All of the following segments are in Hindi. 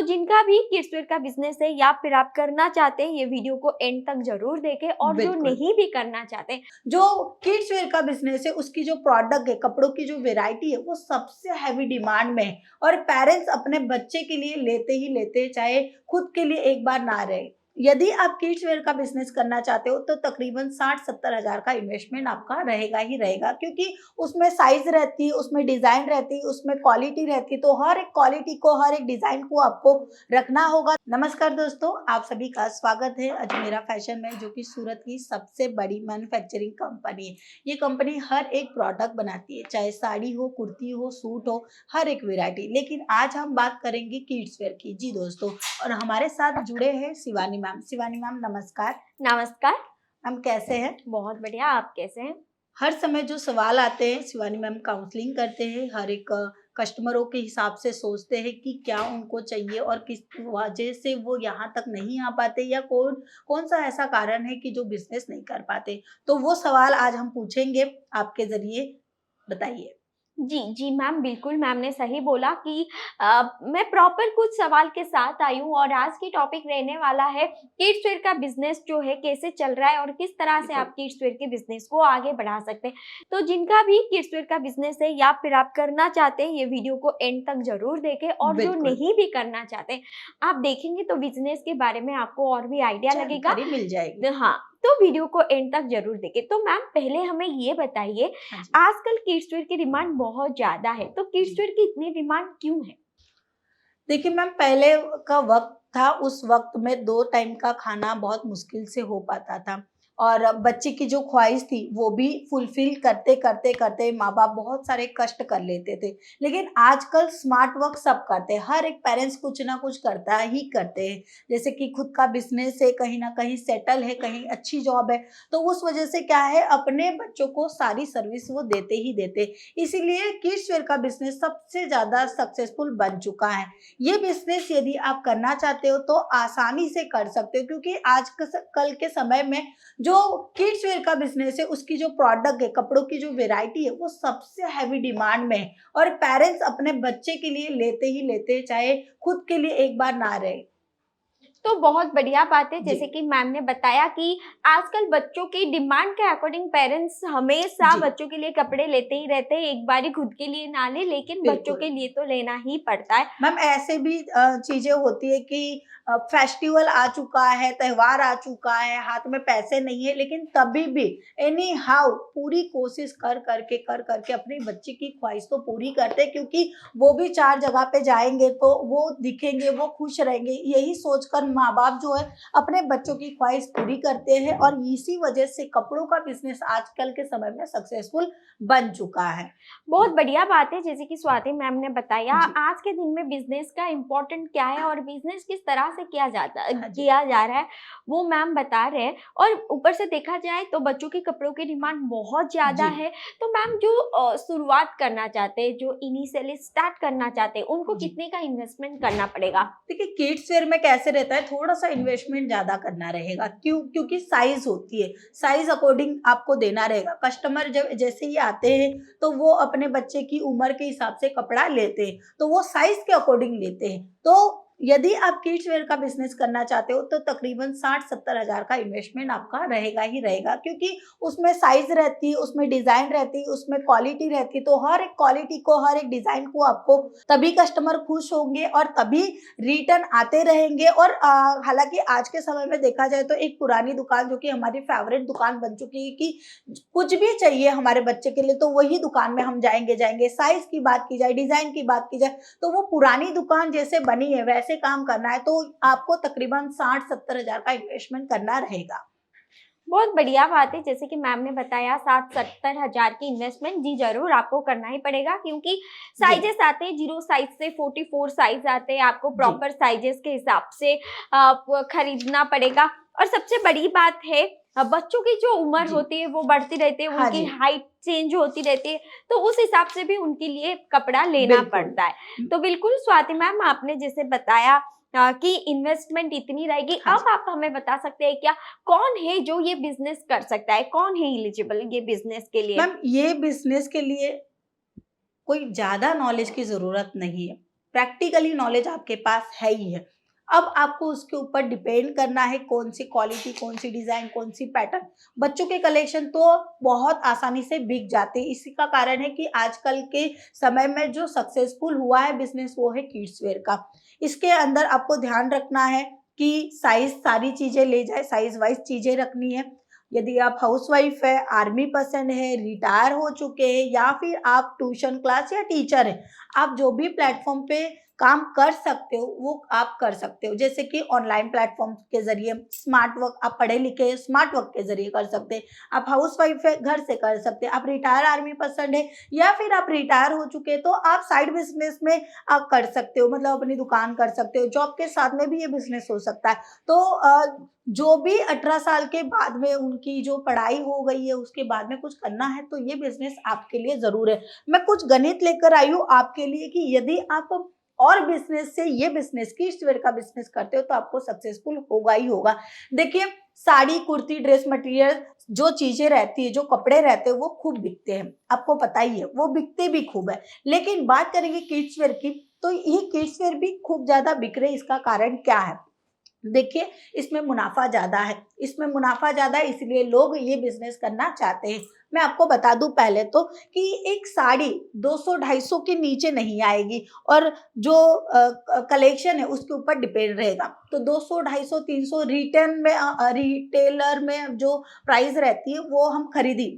जिनका भी किड्स वेयर का बिजनेस है या फिर आप करना चाहते हैं, ये वीडियो को एंड तक जरूर देखें। और जो बिल्कुल। नहीं भी करना चाहते, जो किड्स वेयर का बिजनेस है उसकी जो प्रोडक्ट है, कपड़ों की जो वैरायटी है वो सबसे हैवी डिमांड में है और पेरेंट्स अपने बच्चे के लिए लेते ही लेते हैं, चाहे खुद के लिए एक बार ना रहे। यदि आप किड्स वेयर का बिजनेस करना चाहते हो तो तकरीबन 60-70 हजार का इन्वेस्टमेंट आपका रहेगा ही रहेगा, क्योंकि उसमें साइज रहती है, उसमें डिजाइन रहती है, उसमें क्वालिटी रहती है, तो हर एक क्वालिटी को, हर एक डिजाइन को आपको रखना होगा। नमस्कार दोस्तों, आप सभी का स्वागत है अजमेरा फैशन में, जो कि सूरत की सबसे बड़ी मैन्युफैक्चरिंग कंपनी है। ये कंपनी हर एक प्रोडक्ट बनाती है, चाहे साड़ी हो, कुर्ती हो, सूट हो, हर एक वैरायटी। लेकिन आज हम बात करेंगे किड्स वेयर की। जी दोस्तों, और हमारे साथ जुड़े हैं शिवानी मैम। शिवानी मैम नमस्कार। नमस्कार। हम कैसे हैं? बहुत बढ़िया, आप कैसे हैं? हर समय जो सवाल आते हैं, शिवानी मैम काउंसलिंग करते हैं, हर एक कस्टमरों के हिसाब से सोचते हैं कि क्या उनको चाहिए और किस वजह से वो यहाँ तक नहीं आ पाते, या कौन कौन सा ऐसा कारण है कि जो बिजनेस नहीं कर पाते। तो वो सवाल आज हम पूछेंगे आपके जरिए, बताइए। जी, जी मैम, बिल्कुल मैम ने सही बोला कि मैं प्रॉपर कुछ सवाल के साथ आई हूँ। और आज की टॉपिक रहने वाला है किड्स वेयर का बिज़नेस जो है कैसे चल रहा है और किस तरह से आप किड्स वेयर के बिज़नेस को आगे बढ़ा सकते हैं। तो जिनका भी किड्स वेयर का बिज़नेस है या फिर आप करना चाहते हैं, ये वीडियो को एंड तक ज़रूर देखें। और जो बिल्कुल, नहीं भी करना चाहते, आप देखेंगे तो बिज़नेस के बारे में आपको और भी आइडिया लगेगा। जानकारी मिल जाएगी। हाँ, तो वीडियो को एंड तक जरूर देखें। तो मैम पहले हमें ये बताइए, हाँ जी। आजकल किड्स वेयर की डिमांड बहुत ज्यादा है, तो किड्स वेयर की इतनी डिमांड क्यों है? देखिए मैम, पहले का वक्त था, उस वक्त में 2 टाइम का खाना बहुत मुश्किल से हो पाता था और बच्चे की जो ख्वाहिश थी वो भी फुलफिल करते माँ-बाप बहुत सारे कष्ट कर लेते थे। लेकिन आजकल स्मार्ट वर्क सब करते हैं, हर एक पेरेंट्स कुछ ना कुछ करता ही करते हैं। जैसे कि खुद का बिज़नेस है, कहीं न कहीं सेटल है, कहीं अच्छी जॉब है, तो उस वजह से क्या है, अपने बच्चों को सारी सर्विस वो देते ही देते। इसीलिए किड्स वेयर का बिज़नेस सबसे ज़्यादा सक्सेसफुल बन चुका है। ये बिजनेस यदि आप करना चाहते हो तो आसानी से कर सकते हो, क्योंकि आज कल के समय में जो किड्स वेयर का बिजनेस है उसकी जो प्रोडक्ट है, कपड़ों की जो वैरायटी है वो सबसे हैवी डिमांड में है और पेरेंट्स अपने बच्चे के लिए लेते ही लेते हैं, चाहे खुद के लिए एक बार ना रहे। तो बहुत बढ़िया बात है, जी। जैसे कि मैम ने बताया कि आजकल बच्चों की डिमांड के अकॉर्डिंग पेरेंट्स हमेशा जी, बच्चों के लिए कपड़े लेते ही रहते हैं। एक बारी खुद के लिए ना ले, लेकिन बच्चों बिल्कुल। के लिए तो लेना ही पड़ता है। मैम ऐसे भी चीजें होती है कि फेस्टिवल आ चुका है, त्योहार आ चुका है, हाथ में पैसे नहीं है, लेकिन तभी भी एनी हाउ पूरी कोशिश कर करके अपने बच्चे की ख्वाहिश तो पूरी करते हैं, क्योंकि वो भी 4 जगह पे जाएंगे तो वो दिखेंगे, वो खुश रहेंगे, यही सोचकर माँ बाप जो है अपने बच्चों की ख्वाहिश पूरी करते हैं और इसी वजह से कपड़ों का बिजनेस आजकल के समय में सक्सेसफुल बन चुका है। बहुत बढ़िया बात है, जैसे कि स्वाति मैम ने बताया जी। आज के दिन में बिजनेस का इम्पोर्टेंट क्या है और बिजनेस किस तरह से हाँ जी। किया जा रहा है, वो मैम बता रहे हैं। और ऊपर से देखा जाए तो बच्चों के कपड़ों की डिमांड बहुत ज्यादा जी। है। तो मैम जो शुरुआत करना चाहते हैं, जो इनिशियली स्टार्ट करना चाहते हैं, उनको जी। कितने का इन्वेस्टमेंट करना पड़ेगा? देखिए किड्स वेयर में कैसे रहता है, थोड़ा सा इन्वेस्टमेंट ज्यादा करना रहेगा, क्योंकि साइज होती है, साइज अकॉर्डिंग आपको देना रहेगा। कस्टमर जब जैसे ही आते हैं तो वो अपने बच्चे की उम्र के हिसाब से कपड़ा लेते हैं, तो वो साइज के अकॉर्डिंग लेते हैं। तो यदि आप किड्स वेयर का बिजनेस करना चाहते हो तो तकरीबन 60-70 हजार का इन्वेस्टमेंट आपका रहेगा ही रहेगा, क्योंकि उसमें साइज रहती है, उसमें डिजाइन रहती है, उसमें क्वालिटी रहती है, तो हर एक क्वालिटी को, हर एक डिजाइन को आपको तभी कस्टमर खुश होंगे और तभी रिटर्न आते रहेंगे। और हालांकि आज के समय में देखा जाए तो एक पुरानी दुकान जो कि हमारी फेवरेट दुकान बन चुकी है, कि कुछ भी चाहिए हमारे बच्चे के लिए तो वही दुकान में हम जाएंगे। साइज की बात की जाए, डिजाइन की बात की जाए, तो वो पुरानी दुकान जैसे बनी है वैसे काम करना है, तो आपको तकरीबन 60-70 हजार का इन्वेस्टमेंट करना रहेगा। बहुत बढ़िया बात है, जैसे कि मैम ने बताया 60-70 हजार की इन्वेस्टमेंट जी जरूर आपको करना ही पड़ेगा, क्योंकि जी। साइजेस आते हैं 0 साइज से 44 साइज आते हैं। आपको जी। प्रॉपर साइजेस के हिसाब से खरीदना पड़ेगा। और सबसे बड़ी बात है, बच्चों की जो उम्र जी। होती है वो बढ़ती रहती है, हाँ उनकी जी। हाइट चेंज होती रहती है, तो उस हिसाब से भी उनके लिए कपड़ा लेना बिल्कुल। पड़ता है। तो बिल्कुल स्वाति मैम, आपने जैसे बताया कि इन्वेस्टमेंट इतनी रहेगी। हाँ अब जी। आप हमें बता सकते हैं क्या, कौन है जो ये बिजनेस कर सकता है, कौन है एलिजिबल ये बिजनेस के लिए? मैम ये बिजनेस के लिए कोई ज्यादा नॉलेज की जरूरत नहीं है। प्रैक्टिकली नॉलेज आपके पास है ही है। अब आपको उसके ऊपर डिपेंड करना है कौन सी क्वालिटी, कौन सी डिजाइन, कौन सी पैटर्न। बच्चों के कलेक्शन तो बहुत आसानी से बिक जाते हैं। इसी का कारण है कि आजकल के समय में जो सक्सेसफुल हुआ है बिजनेस वो है किड्स वेयर का। इसके अंदर आपको ध्यान रखना है कि साइज सारी चीजें ले जाए, साइज वाइज चीजें रखनी है। यदि आप हाउसवाइफ है, आर्मी पर्सन है, रिटायर हो चुके हैं, या फिर आप ट्यूशन क्लास या टीचर है, आप जो भी प्लेटफॉर्म पे काम कर सकते हो वो आप कर सकते हो। जैसे कि ऑनलाइन प्लेटफॉर्म के जरिए स्मार्ट वर्क, आप पढ़े लिखे स्मार्ट वर्क के जरिए कर सकते हैं। आप हाउसवाइफ है, घर से कर सकते हैं। आप रिटायर आर्मी पर्सन है या फिर आप रिटायर हो चुके हैं, तो आप साइड बिजनेस में आप कर सकते हो, मतलब अपनी दुकान कर सकते हो। जॉब के साथ में भी ये बिजनेस हो सकता है। तो जो भी 18 साल के बाद में उनकी जो पढ़ाई हो गई है उसके बाद में कुछ करना है तो ये बिजनेस आपके लिए जरूर है। मैं कुछ गणित लेकर आई हूँ आपके लिए कि यदि आप और बिजनेस से ये बिजनेस किड्स वेयर का बिजनेस करते हो तो आपको सक्सेसफुल होगा ही होगा। देखिए, साड़ी, कुर्ती, ड्रेस मटेरियल, जो चीजें रहती है, जो कपड़े रहते हैं वो खूब बिकते हैं, आपको पता ही है, वो बिकते भी खूब है। लेकिन बात करेंगे किड्स वेयर की, तो ये किड्स वेयर भी खूब ज्यादा बिक रहे हैं। इसका कारण क्या है? देखिए, इसमें मुनाफा ज्यादा है, इसमें मुनाफा ज्यादा है, इसलिए लोग ये बिजनेस करना चाहते हैं। मैं आपको बता दूं पहले तो कि एक साड़ी 200-250 के नीचे नहीं आएगी, और जो कलेक्शन है उसके ऊपर डिपेंड रहेगा। तो 200, 250, 300 रिटेलर में जो प्राइस रहती है वो हम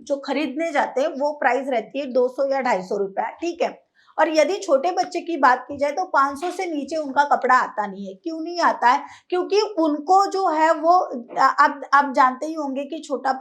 जो खरीदने जाते हैं वो प्राइस रहती है 200 या 250 रुपया, ठीक है। और यदि छोटे बच्चे की बात की जाए तो 500 से नीचे उनका कपड़ा आता नहीं है। क्यों नहीं आता है? क्योंकि उनको जो है वो आप जानते ही होंगे कि छोटा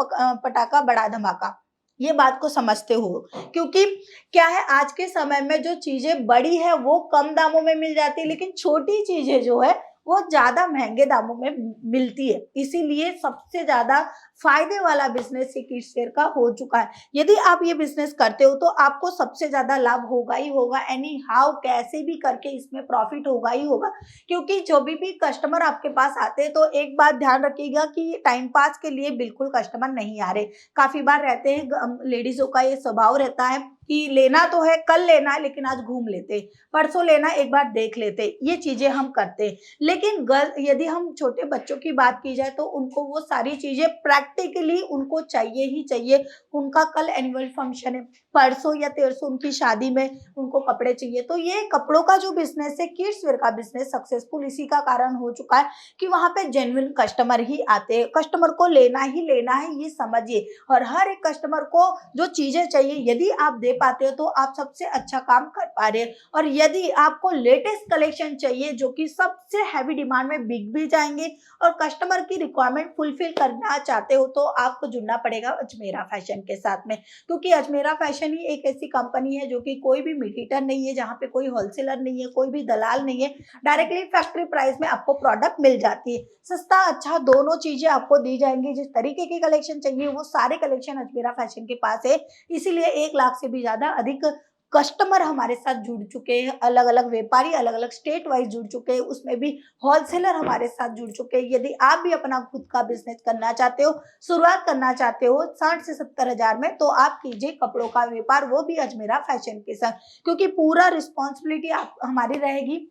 पटाखा बड़ा धमाका, ये बात को समझते हो। क्योंकि क्या है, आज के समय में जो चीजें बड़ी है वो कम दामों में मिल जाती है, लेकिन छोटी चीजें जो है वो ज्यादा महंगे दामों में मिलती है। इसीलिए सबसे ज्यादा फायदे वाला बिजनेस ये किड्स वेयर का हो चुका है। यदि आप ये बिजनेस करते हो तो आपको सबसे ज्यादा लाभ होगा ही होगा। एनी हाउ कैसे भी करके इसमें प्रॉफिट होगा ही होगा। क्योंकि जो भी कस्टमर आपके पास आते हैं तो एक बात ध्यान रखिएगा कि टाइम पास के लिए बिल्कुल कस्टमर नहीं आ रहे। काफी बार रहते हैं, लेडीजों का ये स्वभाव रहता है कि लेना तो है, कल लेना है, लेकिन आज घूम लेते, परसों लेना एक बार देख लेते, ये चीजें हम करते। लेकिन यदि हम छोटे बच्चों की बात की जाए तो उनको वो सारी चीजें प्रैक्टिकली उनको चाहिए ही चाहिए। उनका कल एनुअल फंक्शन है, परसों या तेरसों उनकी शादी में उनको कपड़े चाहिए। तो ये कपड़ों का जो बिजनेस है, किड्स वेयर का बिजनेस सक्सेसफुल इसी का कारण हो चुका है कि वहां पे जेन्युइन कस्टमर ही आते हैं। कस्टमर को लेना ही लेना है, ये समझिए। और हर एक कस्टमर को जो चीजें चाहिए यदि आप दे पाते हो तो आप सबसे अच्छा काम कर पा रहे हैं। और यदि आपको लेटेस्ट कलेक्शन चाहिए जो कि सबसे हैवी डिमांड में बिक भी जाएंगे और कस्टमर की रिक्वायरमेंट फुलफिल करना चाहते हो तो आपको जुड़ना पड़ेगा अजमेरा फैशन के साथ में। क्योंकि अजमेरा फैशन ही एक ऐसी कंपनी है जो कि कोई भी मीट ईटर नहीं है, जहाँ पे कोई होलसेलर नहीं है, कोई भी दलाल नहीं है। डायरेक्टली फैक्ट्री प्राइस में आपको प्रोडक्ट मिल जाती है। सस्ता अच्छा दोनों चीजें आपको दी जाएंगी। जिस तरीके की कलेक्शन चाहिए वो सारे कलेक्शन अजमेरा फैशन के पास है। इसीलिए 1 लाख से भी ज्यादा अधिक कस्टमर हमारे साथ जुड़ चुके हैं। अलग अलग व्यापारी अलग अलग स्टेट वाइज जुड़ चुके हैं, उसमें भी होलसेलर हमारे साथ जुड़ चुके हैं। यदि आप भी अपना खुद का बिजनेस करना चाहते हो, शुरुआत करना चाहते हो 60 से 70 हजार में, तो आप कीजिए कपड़ों का व्यापार, वो भी अजमेरा फैशन के साथ। क्योंकि पूरा रिस्पॉन्सिबिलिटी आप हमारी रहेगी।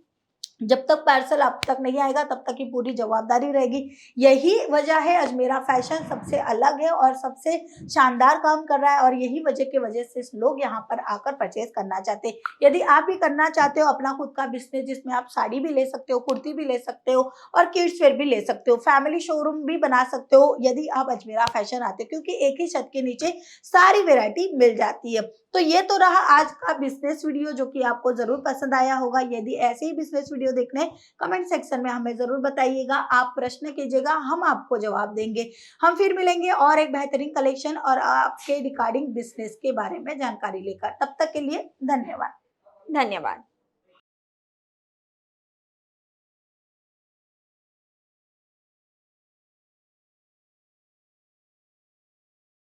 जब तक पार्सल आप तक नहीं आएगा तब तक की पूरी जवाबदारी रहेगी। यही वजह है अजमेरा फैशन सबसे अलग है और सबसे शानदार काम कर रहा है, और यही वजह से लोग यहाँ पर आकर परचेज करना चाहते हैं। यदि आप भी करना चाहते हो अपना खुद का बिजनेस, जिसमें आप साड़ी भी ले सकते हो, कुर्ती भी ले सकते हो और किड्स वेयर भी ले सकते हो, फैमिली शोरूम भी बना सकते हो यदि आप अजमेरा फैशन आते हो, क्योंकि एक ही छत के नीचे सारी वेरायटी मिल जाती है। तो ये तो रहा आज का बिजनेस वीडियो जो कि आपको जरूर पसंद आया होगा। यदि ऐसे ही बिजनेस वीडियो देखने, कमेंट सेक्शन में हमें जरूर बताइएगा। आप प्रश्न कीजिएगा, हम आपको जवाब देंगे। हम फिर मिलेंगे और एक बेहतरीन कलेक्शन और आपके रिगार्डिंग बिजनेस के बारे में जानकारी लेकर। तब तक के लिए धन्यवाद। धन्यवाद।